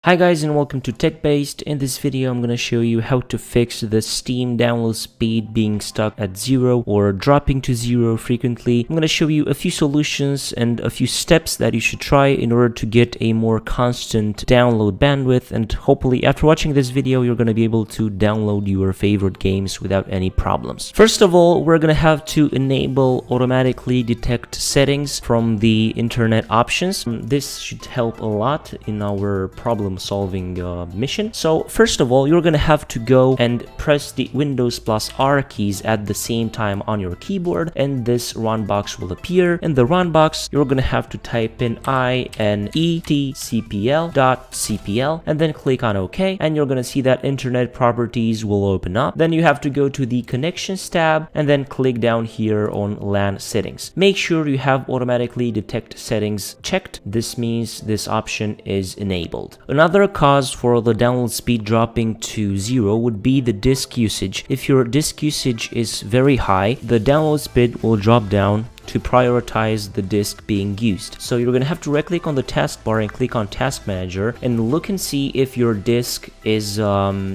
Hi guys and welcome to TechBased. In this video I'm going to show you how to fix the Steam download speed being stuck at 0 or dropping to 0 frequently. I'm going to show you a few solutions and a few steps that you should try in order to get a more constant download bandwidth, and hopefully after watching this video you're going to be able to download your favorite games without any problems. First of all, we're going to have to enable automatically detect settings from the internet options. This should help a lot in our problem solving mission. So first of all, you're gonna have to go and press the Windows plus R keys at the same time on your keyboard, and this run box will appear. In the run box, you're gonna have to type in inetcpl.cpl and then click on OK, and you're gonna see that internet properties will open up. Then you have to go to the connections tab and then click down here on LAN settings. Make sure you have automatically detect settings checked. This means this option is enabled. Another cause for the download speed dropping to 0 would be the disk usage. If your disk usage is very high, the download speed will drop down to prioritize the disk being used. So you're going to have to right click on the taskbar and click on Task Manager and look and see if your disk is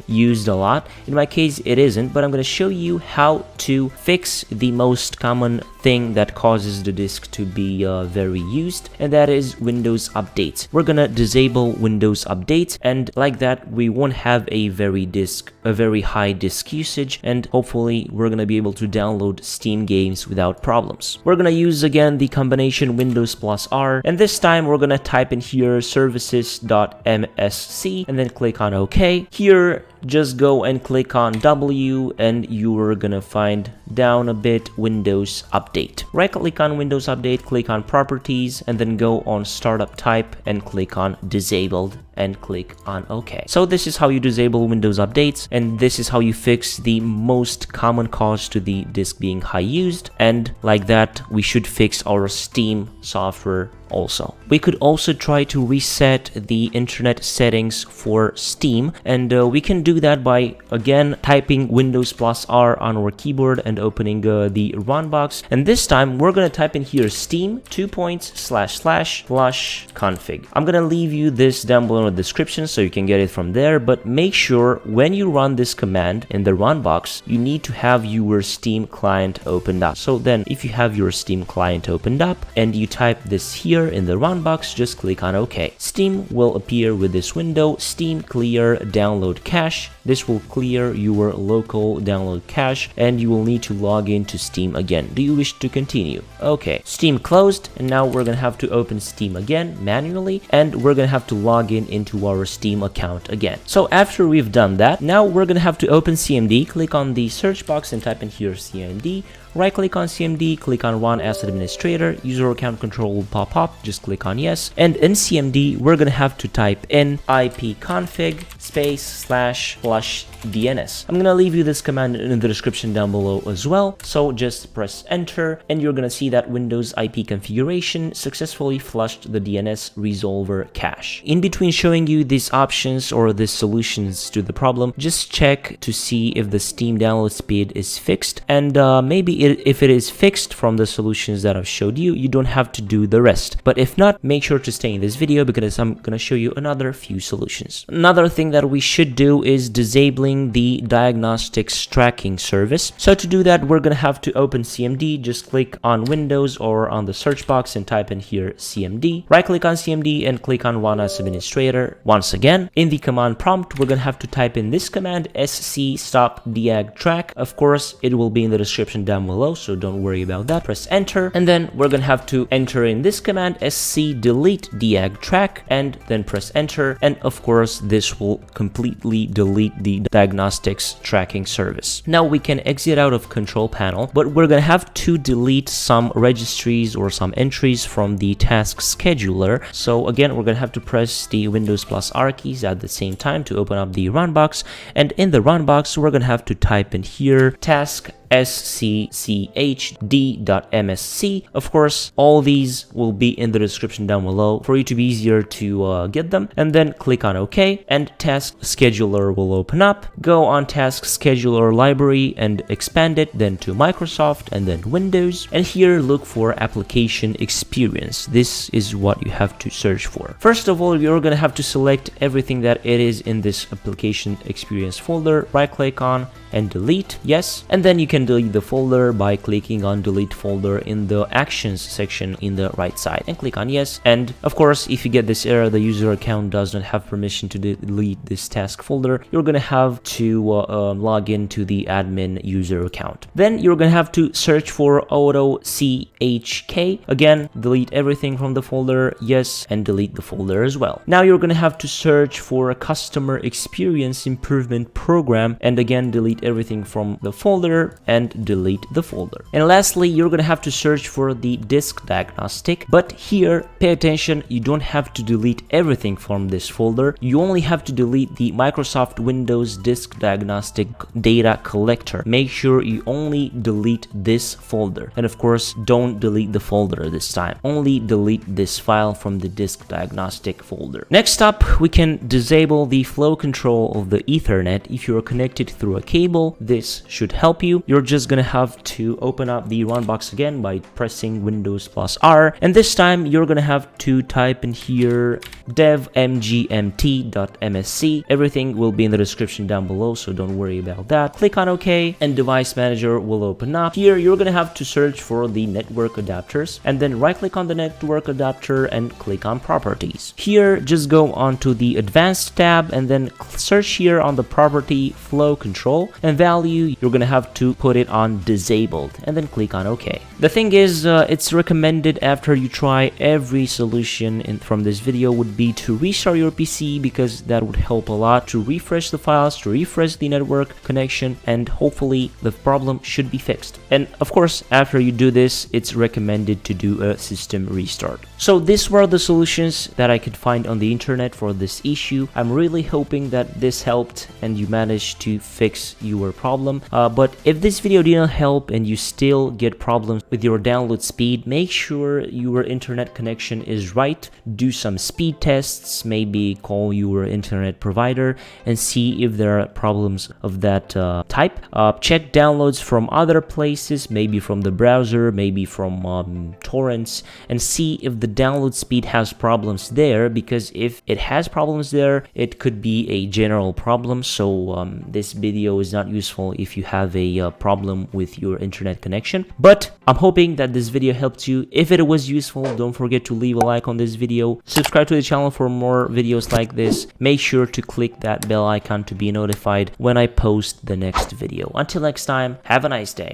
used a lot. In my case it isn't, but I'm going to show you how to fix the most common thing that causes the disk to be very used, and that is Windows updates. We're going to disable Windows updates, and like that we won't have a very high disk usage, and hopefully we're going to be able to download Steam games without problems. We're going to use again the combination Windows plus R, and this time we're going to type in here services.msc and then click on OK. Here just go and click on W and you're gonna find down a bit Windows Update. Right click on Windows Update, click on Properties, and then go on Startup Type and click on Disabled and click on OK. So this is how you disable Windows Updates, and this is how you fix the most common cause to the disk being high used, and like that we should fix our Steam software also. We could also try to reset the internet settings for Steam, and we can do that by again typing Windows plus R on our keyboard and opening the run box, and this time we're going to type in here Steam //flushconfig. I'm going to leave you this down below in the description so you can get it from there, but make sure when you run this command in the run box you need to have your Steam client opened up. So then if you have your Steam client opened up and you type this here in the run box, just click on OK. Steam will appear with this window, Steam clear download cache. This will clear your local download cache and you will need to log into Steam again. Do you wish to continue? Okay, Steam closed, and now we're gonna have to open Steam again manually, and we're gonna have to log into our Steam account again. So after we've done that, now we're gonna have to open CMD. Click on the search box and type in here CMD. Right click on CMD, click on Run as Administrator, user account control will pop up, just click on yes, and in CMD we're gonna have to type in ipconfig //DNS. I'm gonna leave you this command in the description down below as well, so just press enter and you're gonna see that Windows IP configuration successfully flushed the DNS resolver cache. In between showing you these options or these solutions to the problem, just check to see if the Steam download speed is fixed, and maybe if it is fixed from the solutions that I've showed you, you don't have to do the rest. But if not, make sure to stay in this video because I'm gonna show you another few solutions. Another thing that we should do is disabling the Diagnostics tracking service. So to do that, we're gonna have to open CMD. Just click on Windows or on the search box and type in here CMD. Right click on CMD and click on Run as Administrator. Once again, in the command prompt, we're gonna have to type in this command sc stop DiagTrack. Of course, it will be in the description down below, so don't worry about that. Press enter, and then we're gonna have to enter in this command sc delete DiagTrack, and then press enter, and of course this will completely delete the Diagnostics tracking service. Now we can exit out of control panel, but we're gonna have to delete some registries or some entries from the task scheduler. So again, we're gonna have to press the Windows plus R keys at the same time to open up the run box, and in the run box we're gonna have to type in here taskschd taskschd.msc. Of course, all these will be in the description down below for you to be easier to get them. And then click on OK, and Task Scheduler will open up. Go on Task Scheduler library and expand it, then to Microsoft and then Windows. And here look for Application Experience. This is what you have to search for. First of all, you're going to have to select everything that it is in this Application Experience folder. Right click on and delete, yes. And then you can delete the folder by clicking on delete folder in the actions section in the right side and click on yes. And of course, if you get this error, the user account does not have permission to delete this task folder, you're gonna have to log into the admin user account. Then you're gonna have to search for AutoCHK. Again, delete everything from the folder, yes, and delete the folder as well. Now you're gonna have to search for a customer experience improvement program, and again delete everything from the folder and delete the folder. And lastly, you're gonna have to search for the disk diagnostic, but here pay attention, you don't have to delete everything from this folder. You only have to delete the Microsoft Windows disk diagnostic data collector. Make sure you only delete this folder, and of course don't delete the folder this time, only delete this file from the disk diagnostic folder. Next up, we can disable the flow control of the Ethernet if you're connected through a cable. This should help you. You're just gonna have to open up the run box again by pressing Windows plus R, and this time you're gonna have to type in here devmgmt.msc. Everything will be in the description down below, so don't worry about that. Click on OK, and Device Manager will open up. Here you're gonna have to search for the network adapters, and then right click on the network adapter and click on Properties. Here just go on to the Advanced tab and then search here on the Property Flow Control, and value you're gonna have to put it on disabled, and then click on OK. The thing is, it's recommended after you try every solution from this video would be to restart your PC, because that would help a lot to refresh the files, to refresh the network connection, and hopefully the problem should be fixed. And of course, after you do this, it's recommended to do a system restart. So these were the solutions that I could find on the internet for this issue. I'm really hoping that this helped and you managed to fix your problem. But if this video didn't help and you still get problems with your download speed, make sure your internet connection is right. Do some speed tests, maybe call your internet provider and see if there are problems of that type. Check downloads from other places, maybe from the browser, maybe from torrents, and see if the download speed has problems there, because if it has problems there, it could be a general problem. So this video is not useful if you have a problem with your internet connection. But I'm hoping that this video helped you. If it was useful, don't forget to leave a like on this video, subscribe to the channel for more videos like this. Make sure to click that bell icon to be notified when I post the next video. Until next time, have a nice day.